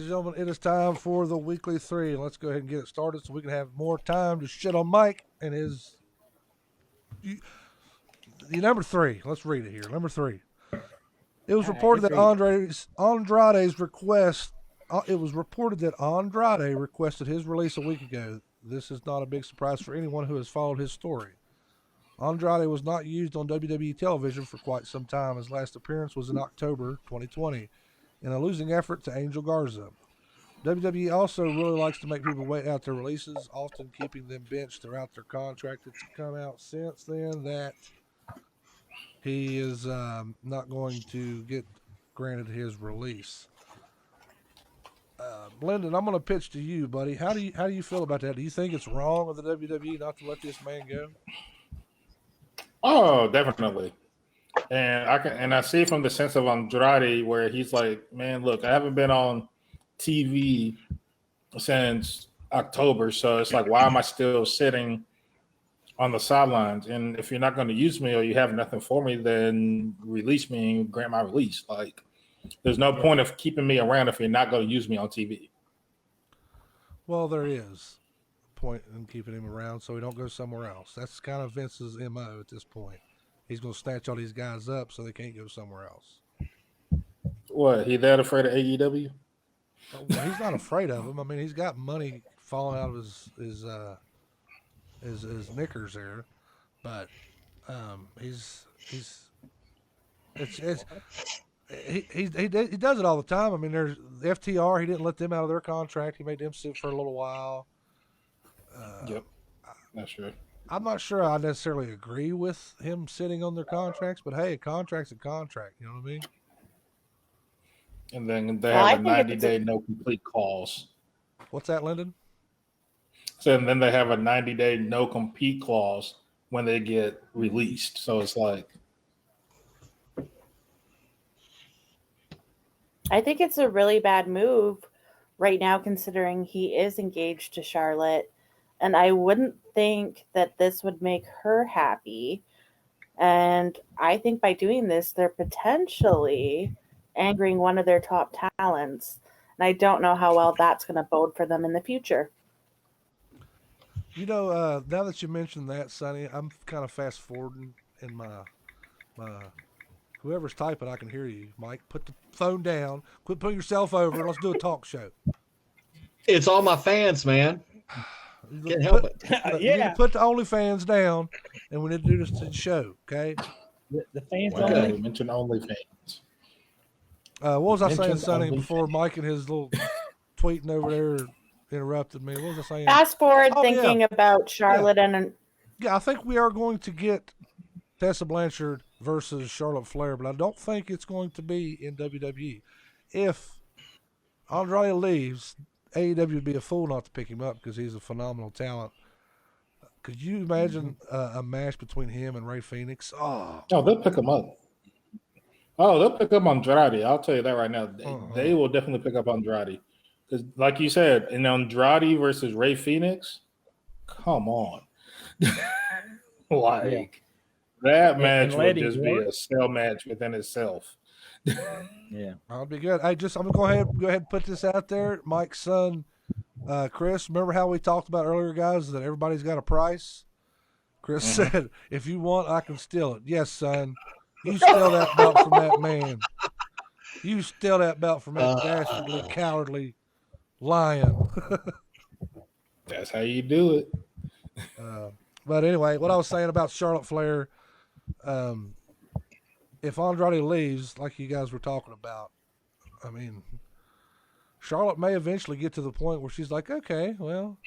and gentlemen, it is time for the weekly three. Let's go ahead and get it started so we can have more time to shit on Mike and his. The number three. Let's read it here. Number three. It was reported that Andrade's request. It was reported that Andrade requested his release a week ago. This is not a big surprise for anyone who has followed his story. Andrade was not used on WWE television for quite some time. His last appearance was in October 2020 in a losing effort to Angel Garza. WWE also really likes to make people wait out their releases, often keeping them benched throughout their contract. It's come out since then that he is not going to get granted his release. Blendon, I'm going to pitch to you, buddy. How do you feel about that? Do you think it's wrong of the WWE not to let this man go? Oh, definitely. And I see from the sense of Andrade where he's like, man, look, I haven't been on TV since October, so it's like, why am I still sitting on the sidelines? And if you're not going to use me or you have nothing for me, then release me and grant my release. Like, there's no point of keeping me around if you're not going to use me on TV. Well, there is a point in keeping him around so he don't go somewhere else. That's kind of Vince's MO at this point. He's going to snatch all these guys up so they can't go somewhere else. What, he that afraid of AEW? Well, he's not afraid of them. I mean, he's got money falling out of his knickers there, but he does it all the time. I mean, there's the FTR. He didn't let them out of their contract. He made them sit for a little while. Yep, that's true. I'm not sure I necessarily agree with him sitting on their contracts, but hey, a contract's a contract. You know what I mean? And then they have a 90-day no complete clause. What's that, Lyndon? So and then they have a 90-day no compete clause when they get released. So it's like, I think it's a really bad move right now, considering he is engaged to Charlotte. And I wouldn't think that this would make her happy. And I think by doing this, they're potentially angering one of their top talents. And I don't know how well that's going to bode for them in the future. You know, now that you mentioned that, Sonny, I'm kind of fast forwarding in my whoever's typing, I can hear you. Mike, put the phone down. Quit putting yourself over. And let's do a talk show. It's all my fans, man. Can't help it. You need to put the OnlyFans down, and we need to do this to the show, okay? The fans only. Mention OnlyFans. What was I saying, Sonny, before Mike and his little tweeting over there interrupted me? What was I saying? Fast forward thinking about Charlotte and... Yeah, I think we are going to get Tessa Blanchard versus Charlotte Flair, but I don't think it's going to be in WWE. If Andrade leaves, AEW would be a fool not to pick him up because he's a phenomenal talent. Could you imagine a match between him and Rey Fenix? Oh, they'll pick him up. Oh, they'll pick up Andrade. I'll tell you that right now. They will definitely pick up Andrade. Because, like you said, in Andrade versus Rey Fenix, come on. That match would just be a cell match within itself. Yeah, that'll be good. I'm gonna go ahead and put this out there. Mike's son, Chris. Remember how we talked about earlier, guys, that everybody's got a price? Chris said, "If you want, I can steal it." Yes, son. You steal that belt from that man. You steal that belt from that dastardly, cowardly lion. That's how you do it. But anyway, what I was saying about Charlotte Flair, if Andrade leaves, like you guys were talking about, I mean, Charlotte may eventually get to the point where she's like, okay, well,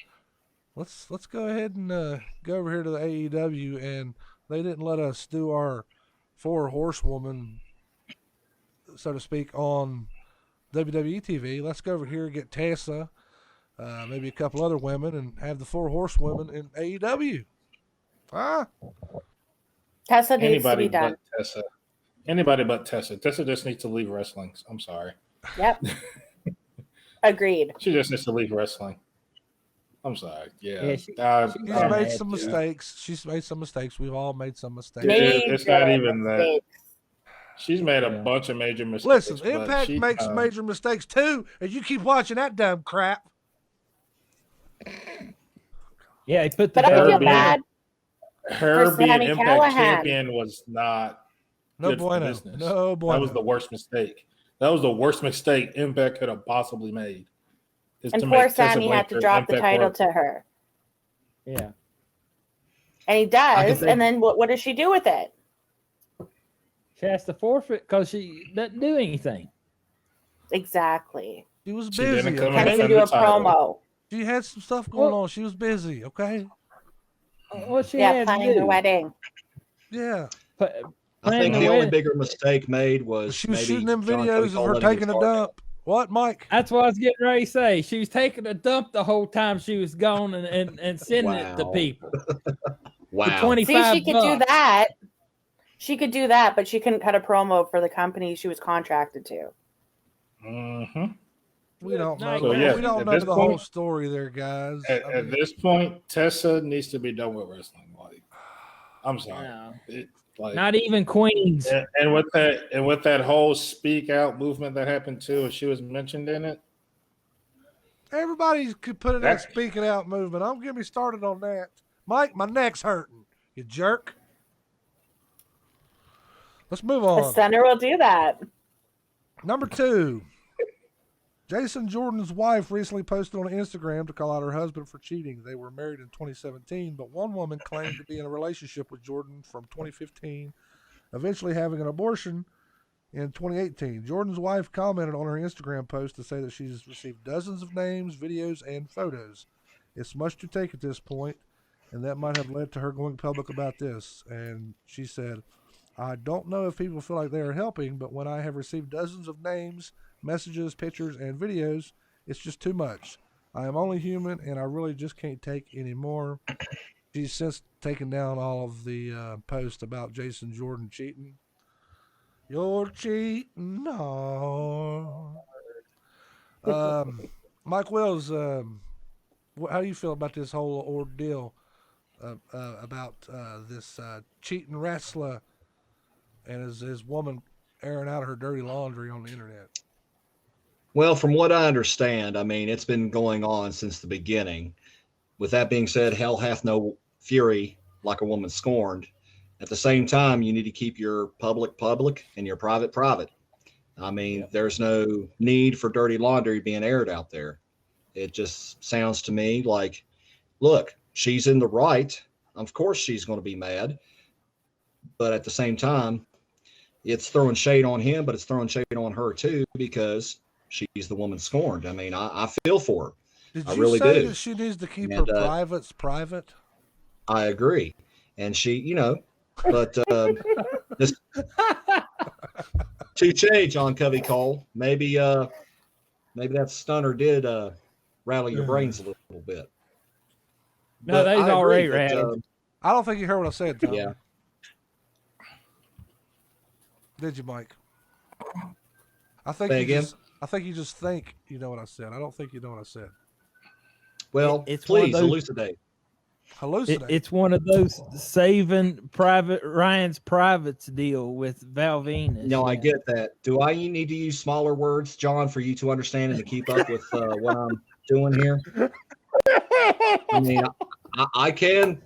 let's go ahead and go over here to the AEW, and they didn't let us do our 4 horsewoman, so to speak, on WWE TV. Let's go over here and get Tessa, maybe a couple other women, and have the 4 horsewomen in AEW. Tessa needs to be done. Anybody but Tessa. Tessa just needs to leave wrestling. I'm sorry. Yep. Agreed. She just needs to leave wrestling. I'm sorry. Yeah. She's made some mistakes. She's made some mistakes. We've all made some mistakes. It's not even that. She's made a bunch of major mistakes. Listen, Impact makes major mistakes too, and you keep watching that dumb crap. Yeah, he put the But I belt feel on. bad. Her for being Sami Impact Callihan. champion was not No good for bueno. business. No bueno. That was the worst mistake. That was the worst mistake Impact could have possibly made. And poor Sami had to drop the title to her. Yeah. And he does. And then what does she do with it? She has to forfeit because she doesn't do anything. Exactly. She was busy. Can't even do a promo. She had some stuff going on. She was busy, okay? Well, she had planning the wedding. Yeah. I think the only bigger mistake made was she was maybe shooting them John videos of her taking a dump. What, Mike? That's what I was getting ready to say. She was taking a dump the whole time she was gone and sending it to people. Wow. For 25 See, she could bucks. do that. She could do that, but she couldn't cut a promo for the company she was contracted to. Mm-hmm. We don't know. So, yeah, we don't know the whole story there, guys. At this point, Tessa needs to be done with wrestling. Like, I'm sorry. No. Like, not even Queens. And with that whole speak out movement that happened too, and she was mentioned in it. Everybody could put in that speaking out movement. Don't get me started on that. Mike, my neck's hurting. You jerk. Let's move on. The center will do that. Number 2. Jason Jordan's wife recently posted on Instagram to call out her husband for cheating. They were married in 2017, but one woman claimed to be in a relationship with Jordan from 2015, eventually having an abortion in 2018. Jordan's wife commented on her Instagram post to say that she's received dozens of names, videos, and photos. It's much to take at this point, and that might have led to her going public about this. And she said, I don't know if people feel like they are helping, but when I have received dozens of names, messages, pictures, and videos, it's just too much. I am only human, and I really just can't take any more. She's since taken down all of the posts about Jason Jordan cheating. You're cheating hard. Mike Wells, how do you feel about this whole ordeal about this cheating wrestler and his woman airing out her dirty laundry on the internet? Well, from what I understand, I mean, it's been going on since the beginning. With that being said, hell hath no fury like a woman scorned. At the same time, you need to keep your public and your private. I mean, there's no need for dirty laundry being aired out there. It just sounds to me like, look, she's in the right. Of course she's going to be mad. But at the same time, it's throwing shade on him, but it's throwing shade on her too, because she's the woman scorned. I mean, I feel for her. Did I you really say do. that she needs to keep her privates private? I agree. And she, but this touche, John Covey Cole. Maybe that stunner did rattle your brains a little bit. No, that's all right, rattled. I don't think you heard what I said, Tom. Yeah. Did you, Mike? I think you just think you know what I said. I don't think you know what I said. Well, please elucidate. It's one of those saving Ryan's privates deal with Val Venus. No, I get that. Do I need to use smaller words, John, for you to understand and to keep up with what I'm doing here? I mean, I can,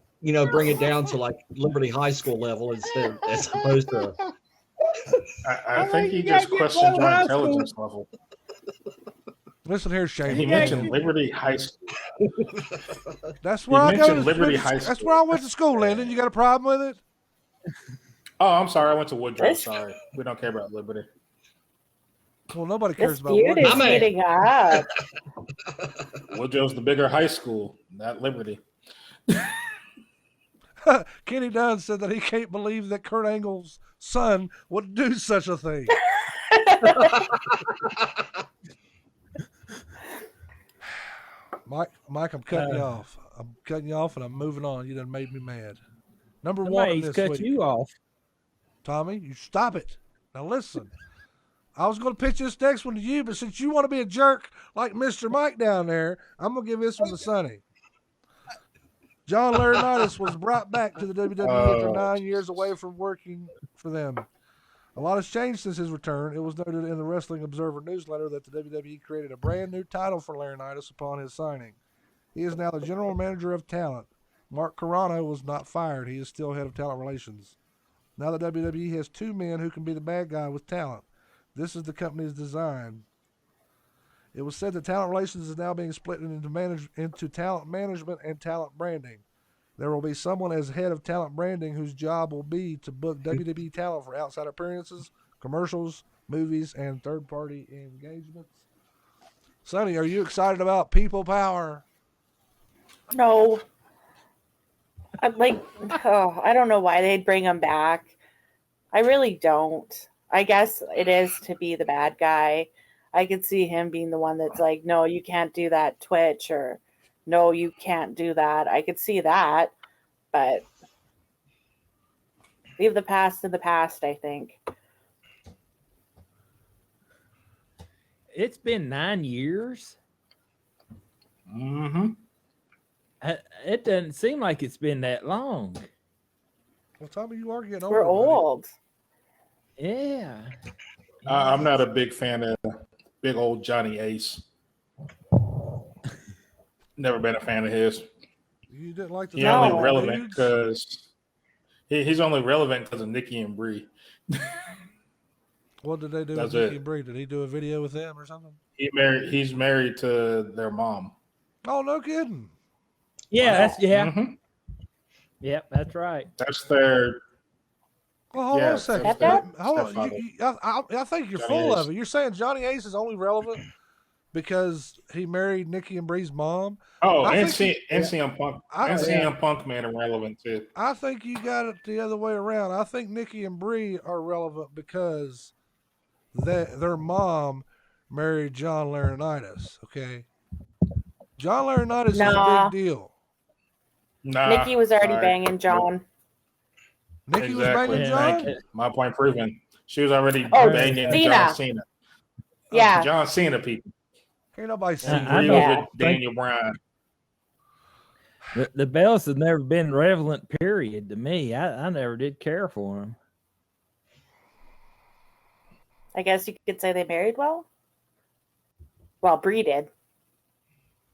bring it down to like Liberty High School level instead, as opposed to. I think he just questioned your intelligence level. Listen here, Shane. He mentioned Liberty High School. That's where I go. Liberty High School. That's where I went to school, Landon. You got a problem with it? Oh, I'm sorry. I went to Woodrow. Sorry. We don't care about Liberty. Well, nobody cares about Woodrow. This feud is heating up. Woodrow's the bigger high school, not Liberty. Kenny Dunn said that he can't believe that Kurt Angle's son would do such a thing. Mike, I'm cutting you off. I'm cutting you off, and I'm moving on. You done made me mad. Number one this cut week. you off. Tommy, you stop it. Now listen. I was going to pitch this next one to you, but since you want to be a jerk like Mr. Mike down there, I'm going to give this one to Sonny. John Laurinaitis was brought back to the WWE after 9 years away from working for them. A lot has changed since his return. It was noted in the Wrestling Observer newsletter that the WWE created a brand new title for Laurinaitis upon his signing. He is now the general manager of talent. Mark Carrano was not fired. He is still head of talent relations. Now the WWE has two men who can be the bad guy with talent. This is the company's design. It was said that talent relations is now being split into talent management and talent branding. There will be someone as head of talent branding whose job will be to book WWE talent for outside appearances, commercials, movies, and third-party engagements. Sonny, are you excited about people power? No. I don't know why they'd bring him back. I really don't. I guess it is to be the bad guy. I could see him being the one that's like, no, you can't do that, Twitch, or no, you can't do that. I could see that, but leave the past in the past, I think. It's been 9 years. Mm-hmm. It doesn't seem like it's been that long. Well, Tommy, you are getting older. We're old. Yeah. I'm not a big fan of big old Johnny Ace. Never been a fan of his. You didn't like the He's only relevant because he's only relevant because of Nikki and Brie. What did they do with Nikki and Brie? Did he do a video with them or something? He's married to their mom. Oh, no kidding. Yeah, Mm-hmm. Yep, that's right. That's their. Well, hold on a second. Hold on. I think you're Johnny full Ace. of it. You're saying Johnny Ace is only relevant because he married Nikki and Brie's mom. Oh, and CM Punk. And CM Punk made him relevant too. I think you got it the other way around. I think Nikki and Brie are relevant because their mom married John Laurinaitis. Okay, John Laurinaitis is a big deal. Nah, Nikki was already banging John. Nikki was banging John? My point proven. She was already banging John Cena. Yeah. John Cena people. Ain't nobody seen with Daniel Bryan. The bells have never been relevant, period, to me. I never did care for them. I guess you could say they married well. Well, Brie did.